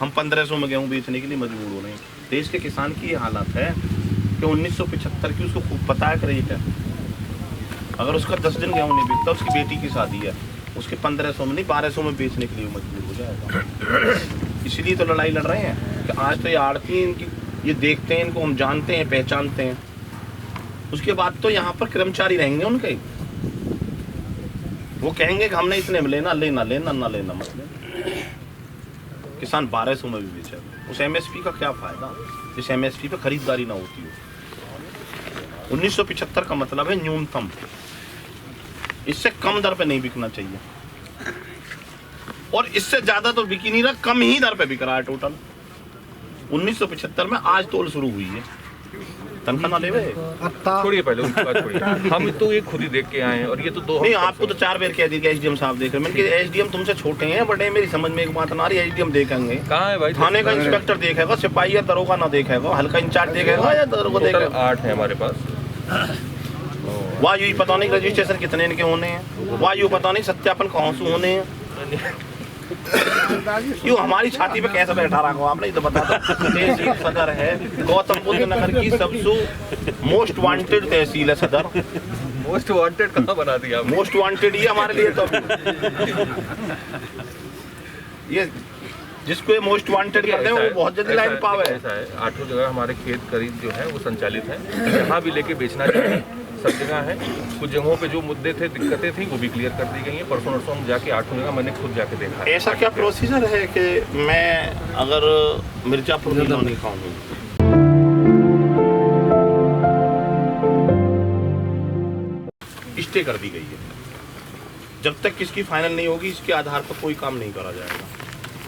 हम 1500 में गेहूँ बेचने के लिए मजबूर हो रहे हैं। देश के किसान की ये हालत है कि 1975 की उसको खूब पता है रेट है। अगर उसका 10 दिन गेहूँ नहीं बिकता, उसकी बेटी की शादी है, उसके 1500 में नहीं 1200 में बेचने के लिए मजबूर हो जाएगा। इसीलिए तो लड़ाई लड़ रहे हैं कि आज तो ये आड़ती हैं, इनकी ये देखते हैं, इनको हम जानते हैं, पहचानते हैं। उसके बाद तो यहाँ पर कर्मचारी रहेंगे उनके, वो कहेंगे कि हमने इतने में लेना लेना लेना ना लेना मत लेना। किसान 1200 में भी बेचेगा, उस एमएसपी का क्या फायदा जिस एमएसपी पे खरीदारी ना होती हो। 1975 का मतलब है न्यूनतम, इससे कम दर पे नहीं बिकना चाहिए और इससे ज्यादा तो बिक ही नहीं रहा, कम ही दर पे बिक रहा है टोटल। 1975 में आज तोल शुरू हुई है, तनख्वाह ना लेवे। छोड़िए पहले उसकी बात छोड़िए, हम तो ये खुद ही देख के आए हैं और ये तो दो नहीं, आपको तो 4 बार कह दी कि एसडीएम साहब देख रहे हैं। मैंने एसडीएम तुमसे छोटे हैं बड़े, मेरी समझ में एक बात ना रही। एसडीएम देखेंगे कहाँ है भाई? थाने का इंस्पेक्टर देखेगा, सिपाही या दरोगा ना देखेगा, हल्का इंचार्ज देखेगा या दरोगा देखेगा। 8 है हमारे पास। वाह यही पता नहीं रजिस्ट्रेशन कितने इनके होने हैं, वाह यू पता नहीं सत्यापन कहाँ से होने हैं। क्यों हमारी छाती पे कैसे बैठा रखा हो आपने, तो बता दो। तहसील सदर है गौतम बुद्ध नगर की सबसे मोस्ट वांटेड तहसील है सदर। मोस्ट वांटेड कहाँ बना दिया? मोस्ट वांटेड ही हमारे लिए तो ये जिसको ये मोस्ट वांटेड करते हैं वो बहुत जल्दी लाइन पावे। ऐसा है, 8 जगह हमारे खेत खरीद जो है वो संचालित है, जहाँ भी लेके बेचना चाहिए सब जगह है। कुछ जगहों पे जो मुद्दे थे, दिक्कतें थी, वो भी क्लियर कर दी गई हैं। परसों नरसों हम जाके 8 जगह मैंने खुद जाके देखा। ऐसा क्या प्रोसीजर है कि मैं अगर मिर्जापुर नहीं खाऊंगी, स्टे कर दी गई है, जब तक किसकी फाइनल नहीं होगी इसके आधार पर कोई काम नहीं करा जाएगा।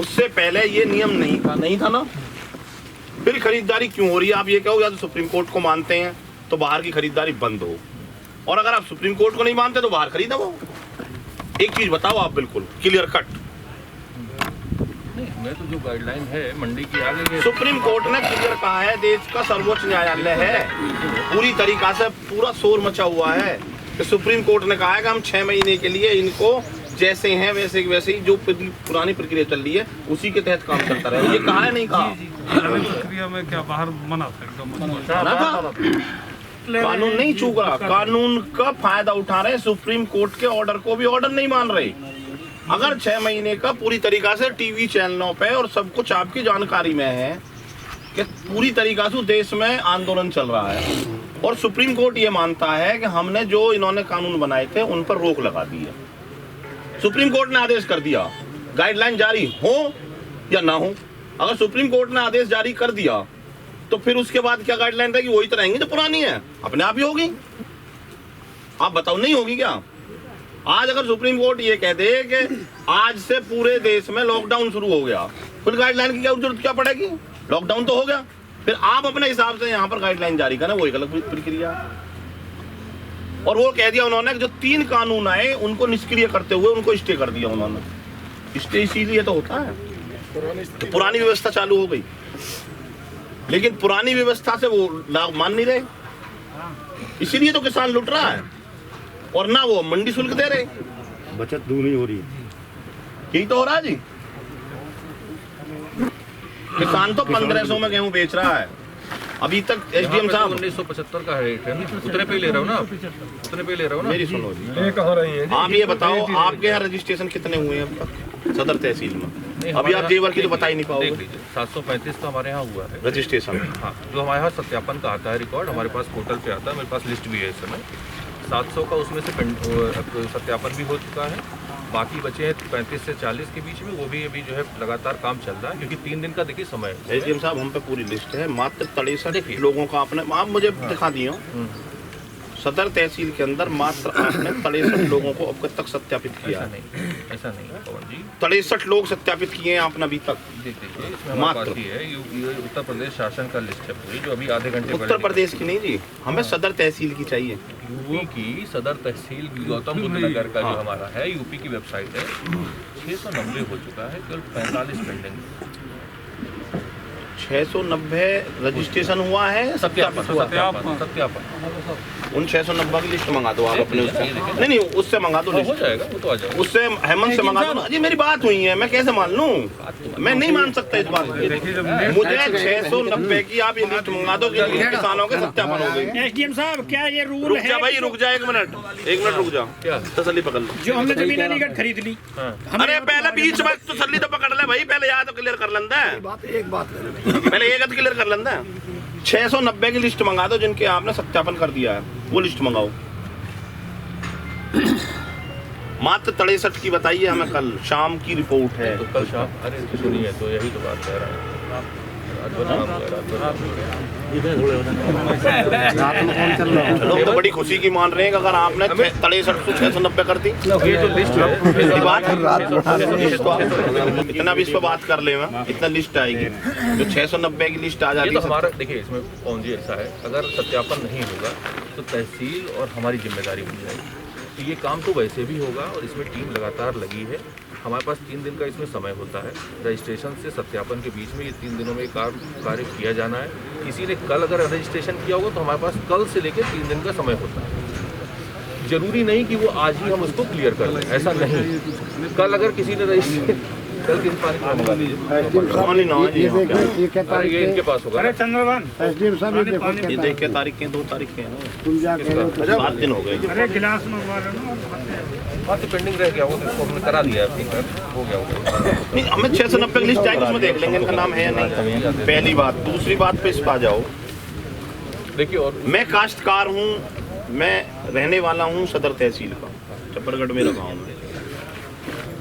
उससे पहले ये नियम नहीं था ना, फिर खरीदारी क्यों हो रही है? आप ये कहो या तो सुप्रीम कोर्ट को मानते हैं तो बाहर की खरीदारी बंद हो, और अगर आप सुप्रीम कोर्ट को नहीं मानते तो बाहर खरीदा वो। एक चीज बताओ आप बिल्कुल क्लियर कट। मैं तो जो गाइडलाइन है मंडी की आ गई है, सुप्रीम कोर्ट ने क्लियर कहा है, देश का सर्वोच्च न्यायालय है, पूरी तरीका से पूरा शोर मचा हुआ है कि सुप्रीम कोर्ट ने कहा है कि हम 6 महीने के लिए इनको जैसे हैं वैसे ही जो पुरानी प्रक्रिया चल रही है उसी के तहत काम चलता रहे। ये कहा है नहीं कहा? प्रक्रिया में क्या बाहर मना था, एकदम कानून नहीं चूक रहा, कानून का फायदा उठा रहे, सुप्रीम कोर्ट के ऑर्डर को भी ऑर्डर नहीं मान रहे। अगर 6 महीने का पूरी तरीका से टीवी चैनलों पे और सब कुछ आपकी जानकारी में है कि पूरी तरीका से देश में आंदोलन चल रहा है और सुप्रीम कोर्ट ये मानता है कि हमने जो इन्होंने कानून बनाए थे उन पर रोक लगा दी है, सुप्रीम कोर्ट ने आदेश कर दिया, गाइडलाइन जारी हो या ना हो। अगर सुप्रीम कोर्ट ने आदेश जारी कर दिया तो फिर उसके बाद क्या गाइडलाइन रहेगी? वही तो रहेंगी जो पुरानी है, अपने आप ही होगी। आप बताओ नहीं होगी क्या? आज अगर सुप्रीम कोर्ट ये कह दे कि आज से पूरे देश में लॉकडाउन शुरू हो गया, फिर गाइडलाइन की क्या जरूरत क्या पड़ेगी? लॉकडाउन तो हो गया, फिर आप अपने हिसाब से यहाँ पर गाइडलाइन जारी करें, वो एक अलग प्रक्रिया। और वो कह दिया उन्होंने जो 3 कानून आए उनको निष्क्रिय करते हुए उनको स्टे कर दिया उन्होंने। स्टे इसीलिए तो होता है, तो पुरानी व्यवस्था चालू हो गई, लेकिन पुरानी व्यवस्था से वो लाभ मान नहीं रहे, इसीलिए तो किसान लुट रहा है और ना वो मंडी शुल्क दे रहे, बचत दूनी हो रही है। यही तो हो रहा है जी। किसान तो 1500 में गेहूं बेच रहा है अभी तक। एसडीएम साहब 1975 का रेट है, उतने पे ले रहा हूँ ना, उतने पे ले रहा हूँ ना। मेरी सुनो जी, ये कहाँ रही है? आप ये बताओ आपके यहाँ रजिस्ट्रेशन कितने हुए हैं अब तक सदर तहसील में? अभी आप जेवर की तो बता ही नहीं पाओगे। देख लीजिए 735 तो हमारे यहाँ हुआ है रजिस्ट्रेशन। हाँ, जो हमारे यहाँ सत्यापन का आता है रिकॉर्ड, हमारे पास पोर्टल पे आता है, मेरे पास लिस्ट भी है इस समय। 700 का उसमें से सत्यापन भी हो चुका है, बाकी बचे हैं 35 से 40 के बीच में, वो भी अभी जो है लगातार काम चल रहा है, क्योंकि 3 दिन का देखिए समय है। एसडीएम साहब हम पे पूरी लिस्ट है, मात्र 63 लोगों का आपने, आप मुझे दिखा दिए हो सदर तहसील के अंदर मात्र आपने 63 लोगों को अब तक सत्यापित किया है। ऐसा नहीं है पवन जी, 63 लोग सत्यापित किए हैं आपने अभी तक। देख लीजिए इसमें हमारे पास ही है, ये उत्तर प्रदेश शासन का लिस्ट है पूरी, जो अभी आधे घंटे उत्तर प्रदेश की नहीं जी, हमें सदर तहसील की चाहिए। यूपी की सदर तहसील गौतम बुद्ध नगर का जो हमारा है, यूपी की वेबसाइट है, 690 हो चुका है, केवल 45 पेंडिंग। 690 रजिस्ट्रेशन हुआ है, सत्यापन सत्यापन उन 690 की लिस्ट मंगा दो आप अपने उससे। नहीं उससे मंगा दो हो लिस्ट, जाएगा, वो तो आ जाएगा। उससे हेमंत से मंगा दो। जी मेरी बात हुई है, मैं कैसे मान लूं? मैं नहीं मान सकता इस बात को। मुझे 690 की आप ये लिस्ट मंगा दो कि किसानों के सत्यापन हो गई। एसडीएम साहब क्या ये रूल रुक है? जा भाई, रुक जा 1 मिनट रुक जा, क्या? तसल्ली पकड़ लो। जो हमने जमीन अलीगढ़ खरीद ली, अरे पहले बीच में तसल्ली तो पकड़ ले भाई, पहले याद तो क्लियर कर लेंदा है। पहले एक क्लियर कर लेंदा है। 690 की लिस्ट मंगा दो जिनके आपने सत्यापन कर दिया है, वो लिस्ट मंगाओ। मात्र 63 की बताइए हमें, कल शाम की रिपोर्ट है। तो कल शाम, अरे सुनिए, तो यही तो बात कह रहा है। लोग तो बड़ी खुशी की मान रहे हैं कि अगर आपने 63 से 690 कर दी, ये जो लिस्ट इतना भी इस पर बात कर ले, इतना लिस्ट आएगी जो 690 की लिस्ट आ ये जाती तो है। हमारा, देखिए इसमें पौंजी ऐसा है, अगर सत्यापन नहीं होगा तो तहसील और हमारी जिम्मेदारी बन जाएगी। तो ये काम तो वैसे भी होगा और इसमें टीम लगातार लगी है। हमारे पास 3 दिन का इसमें समय होता है। रजिस्ट्रेशन से सत्यापन के बीच में ये 3 दिनों में कार्य किया जाना है। किसी ने कल अगर रजिस्ट्रेशन किया होगा तो हमारे पास कल से लेकर 3 दिन का समय होता है। जरूरी नहीं कि वो आज ही हम उसको क्लियर कर लें, ऐसा नहीं। कल अगर किसी ने रजिस्ट्रेशन कल किसी पानी का मंगा लीजिए, ये इनके पास होगा। अरे चंद्रभान, ये देख के तारीखें 2 तारीखें हैं, 7 दिन हो गए। अरे गिलास मंगवा लो ना। बात तो पेंडिंग रह गया, वो तो इसको हमने करा दिया है, हो गया होगा। नहीं, हमें 690 की लिस्ट आएगी, उसमें देख लेंगे इनका नाम है या नहीं। पहली बात। दूसरी बात पे इस पर आ जाओ। देखिए, और मैं काश्तकार हूँ, मैं रहने वाला हूँ सदर तहसील का, चप्परगढ़ में रहा हूँ।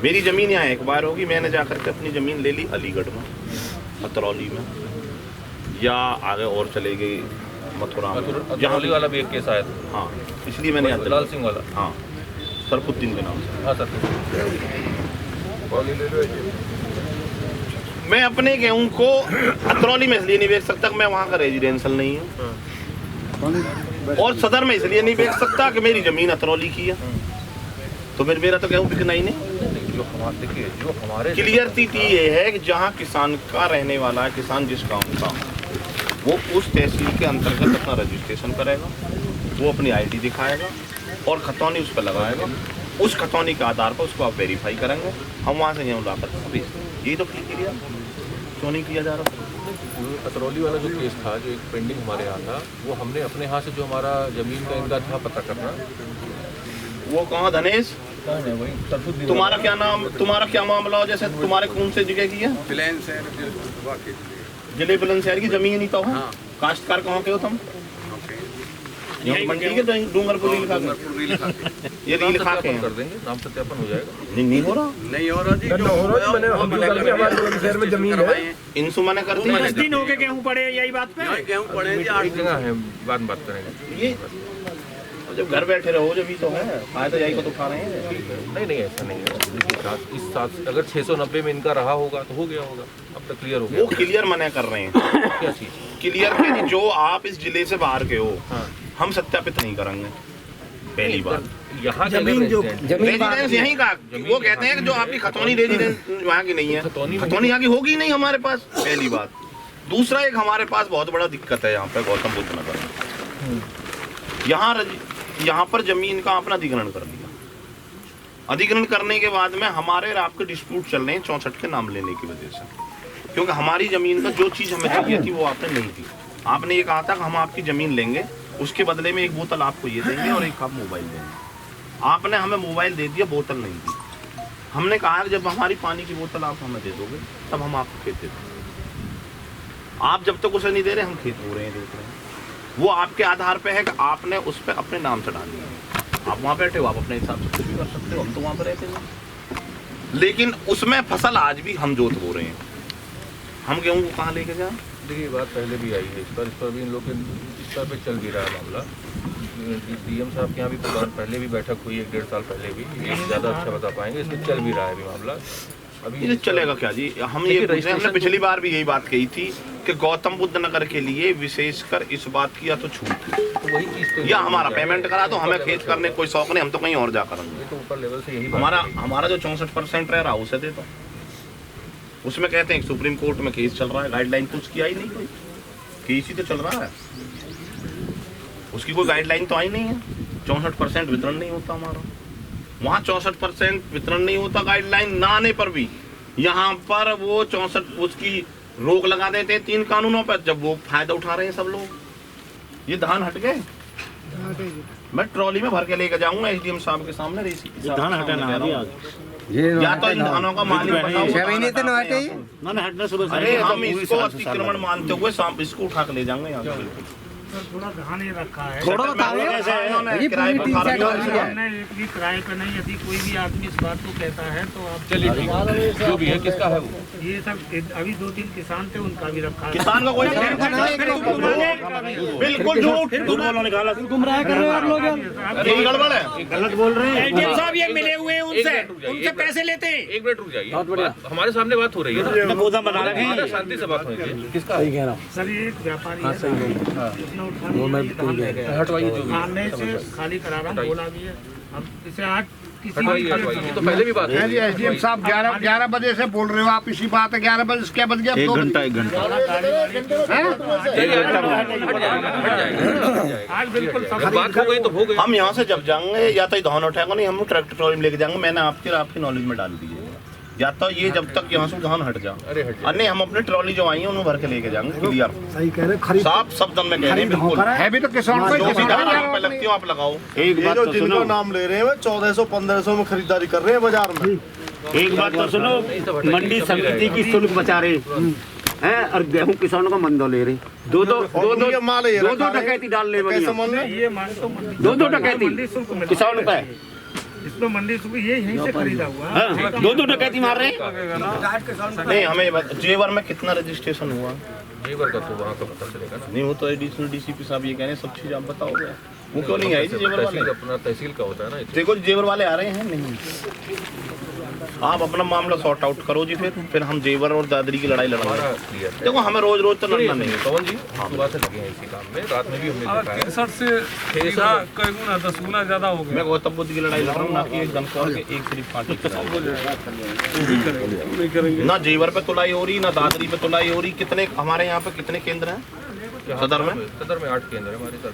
मेरी ज़मीन यहाँ एक बार होगी, मैंने जाकर के अपनी ज़मीन ले ली अलीगढ़ में, अतरौली में, या आगे और चले गई मथुरा में, जहाँ वाला भी एक केस आया था। हाँ, इसलिए मैंने यहाँ लाल सिंह वाला। हाँ, सरफुद्दीन के नाम से। हाँ सर, मैं अपने गेहूँ को अतरौली में इसलिए नहीं बेच सकता कि मैं वहाँ का रेजिडेंशियल नहीं हूँ, और सदर में इसलिए नहीं बेच सकता कि मेरी ज़मीन अतरौली की है। तो फिर मेरा तो गेहूँ बिकना ही नहीं। जो हमारे क्लियरिटी ये है कि जहाँ किसान का रहने वाला है, किसान जिस गाँव का, वो उस तहसील के अंतर्गत अपना रजिस्ट्रेशन करेगा, वो अपनी आईडी दिखाएगा और खतौनी उस पर लगाएगा। उस खतौनी के आधार पर उसको आप वेरीफाई करेंगे, हम वहाँ से गेहूँ लाकर भेज देंगे। यही तो क्लियर क्यों नहीं किया जा रहा? अतरौली वाला जो केस था, जो एक पेंडिंग हमारे यहाँ था, वो हमने अपने यहाँ से जो हमारा ज़मीन का इनका था पता करना। वो कहाँ धनेश, तुम्हारा क्या नाम, तुम्हारा क्या मामला हो? जैसे तुम्हारे कौन से जगह की है? जिले बुलंदशहर की जमीन ही तो है। काश्तकार कहाँ के हो तुम? यहाँ मंडी के डूंगरपुर रील खा के, ये रील खा के कर देंगे, नाम सत्यापन हो जाएगा। नहीं हो रहा जी, शहर में जमीन है। इंसु मैंने कर दी। 10 दिन हो गए गेहूँ पड़े, यही बात पे गेहूँ पड़े जी, 8 एक जगह है, बाद में बात करेंगे। ये जब घर बैठे रहो जब ही तो है, फायदा यही को तो उठा रहे हैं। नहीं ऐसा नहीं है। देखिए इस साथ अगर 690 में इनका रहा होगा तो हो गया होगा, अब तक क्लियर हो गया। वो क्लियर मना कर रहे हैं। क्या चीज़ क्लियर कि जो आप इस जिले से बाहर के हो, हाँ। हम सत्यापित नहीं करेंगे। पहली बात, यहाँ जमीन जो रेजिडेंस यहीं का, वो कहते हैं कि जो आपकी खतौनी रेजिडेंस वहाँ की नहीं है, खतौनी यहाँ की होगी नहीं हमारे पास, पहली बात। दूसरा, एक हमारे पास बहुत बड़ा दिक्कत है यहाँ पे गौतम बुद्ध नगर में। यहाँ पर जमीन का अपना अधिग्रहण कर दिया। अधिग्रहण करने के बाद में हमारे और आपके डिस्प्यूट चल रहे हैं 64 के नाम लेने की वजह से, क्योंकि हमारी जमीन का जो चीज़ हमें चाहिए थी वो आपने नहीं दी। आपने ये कहा था कि हम आपकी जमीन लेंगे, उसके बदले में एक बोतल आपको ये देंगे और एक आप मोबाइल देंगे। आपने हमें मोबाइल दे दिया, बोतल नहीं दी। हमने कहा कि जब हमारी पानी की बोतल आप हमें दे दोगे तब हम आपको खेत दे देंगे। आप जब तक उसे नहीं दे रहे, हम खेत हो रहे हैं, देख रहे हैं। वो आपके आधार पे है कि आपने उस पर अपने नाम चढ़ा दिया। आप वहाँ बैठे हो, आप अपने हिसाब से कुछ भी कर सकते हो, हम तो वहाँ पर रहते हैं। लेकिन उसमें फसल आज भी हम जोत हो रहे हैं। हम गेहूँ को कहाँ लेके जाएं? देखिए बात पहले भी आई है, इस पर भी इन लोग के स्तर पे चल भी रहा है मामला। डीएम साहब के यहाँ भी पहले भी बैठक हुई 1-1.5 साल पहले भी, ये ज़्यादा अच्छा बता पाएंगे। इसमें चल भी रहा है अभी मामला। अभी ये चलेगा क्या जी? हम ये हमने पिछली बार भी यही बात कही थी कि गौतम बुद्ध नगर के लिए विशेषकर इस बात की या तो छूट तो वही चीज़ या हमारा पेमेंट करा दो, हमें खेत करने कोई शौक नहीं, हम तो कहीं और जा करेंगे। तो ऊपर लेवल से यही हमारा जो 64% रह रहा उसे दे दो। उसमें कहते हैं सुप्रीम कोर्ट में केस चल रहा है, गाइडलाइन कुछ किया ही नहीं, कोई केस ही तो चल रहा है। उसकी कोई गाइडलाइन तो आई नहीं है। 64% वितरण नहीं होता हमारा, वहाँ 64% वितरण नहीं होता गाइडलाइन ना आने पर भी। यहाँ पर वो 64 उसकी रोक लगा देते हैं 3 कानूनों पर, जब वो फायदा उठा रहे हैं सब लोग। ये धान हट गए, मैं ट्रॉली में भर के लेकर जाऊंगा एसडीएम साहब के सामने। धान हटाना है आज। या तो इन धानों का मालिक बताओ। 6 महीने तो ना हटे। ना हटना सुबह। अरे हम इसको अतिक्रमण मानते हुए शाम इसको उठा के ले जाएंगे यहाँ से। थोड़ा धान ही रखा है, थोड़ा बताओ कैसे है? ये किराए पूरी पर 3 खा रहे सेट हो। हमने एक भी किराए पे नहीं। यदि कोई भी आदमी इस बात को कहता है तो आप चलिए ठीक है, जो भी है किसका है वो। ये सब अभी 2-3 किसान थे, उनका भी रखा है। किसान का कोई बिल्कुल झूठ, गुमराह कर रहे हो आप लोग। यही गड़बड़ है। गलत बोल रहे हैं। एसडीएम साहब ये मिले हुए हैं उनसे, एक मिनट रुक जाइए, उनसे पैसे लेते हैं। 1 मिनट रुक जाइए, हमारे सामने बात हो रही है ना, गोदाम बना रखे हैं। शांति से बात होगी। किसका सर ये एक व्यापारी है, इसने उठाने हटवाइए जो भी है। खाने से खाली करा रहा हूँ, बोला भी है। हम इसे आज किसी हटवाइए हटवाइए, ये तो पहले भी बात है। जी एसडीएम साहब 11 बजे से बोल रहे हो आप, इसी बात है। 11 बजे क्या बज गया? 1 घंटा 1 घंटा। आज बिल्कुल सब बात हो गई तो हो गई। हम यहाँ से जब जाएंगे या तो धान उठाएंगे, नहीं हम ट्रैक्टर ट्रॉली में लेके जाएंगे। मैंने आपकी नॉलेज में डाल दी है, या तो ये जब तक यहाँ से धान हट जा, अरे हट जाए। नहीं हम अपने ट्रॉली जो आई है उन्हें भर के लेके जाएंगे। क्लियर, सही कह रहे, खरीद साफ शब्द में कह रहे हैं बिल्कुल। है भी तो किसान को जो भी किसान धान आप पे लगती हो आप लगाओ। एक बात तो सुनो, नाम ले रहे हैं, 1400-1500 में खरीदारी कर रहे हैं बाजार में। एक बात तो सुनो, मंडी समिति की शुल्क बचा रहे हैं और गेहूं किसानों का मंदो ले रहे। दो डकैती डाल ले कैसे मान लो? ये मान तो मंडी 2 डकैती मंडी शुल्क मिलता किसानों है। पे। इसमें मंडी शुल्क ये यहीं से खरीदा हुआ है। हाँ, 2 डकैती मार रहे हैं। नहीं हमें जेवर में कितना रजिस्ट्रेशन हुआ जेवर का तो वहाँ का पता चलेगा ना। नहीं, वो तो एडिशनल डीसीपी साहब ये कह रहे हैं सब चीज आप बताओगे। वो क्यों नहीं आई जी जेवर वाले? तहसील अपना तहसील का होता है ना। देखो जेवर वाले आ रहे हैं नहीं, आप अपना मामला सॉर्ट आउट करो जी। फिर हम जेवर और दादरी की लड़ाई लड़ेंगे। हमारा क्लियर है। देखो हमें रोज रोज तो लड़ना नहीं है। पवन जी सुबह से लगे हैं इसी काम में, रात में भी हमने देखा है। 63 से सीधा कई गुना 10 गुना ज्यादा हो गया। मैं गौतम बुद्ध की लड़ाई लड़ रहा हूँ, ना कि एक दमकौर के एक सिर्फ पार्टी की लड़ाई। ना जेवर पे तुलाई हो रही, ना दादरी पे तुलाई हो रही। कितने हमारे यहाँ पे कितने केंद्र हैं सदर में? सदर में 8 केंद्र है हमारे साथ।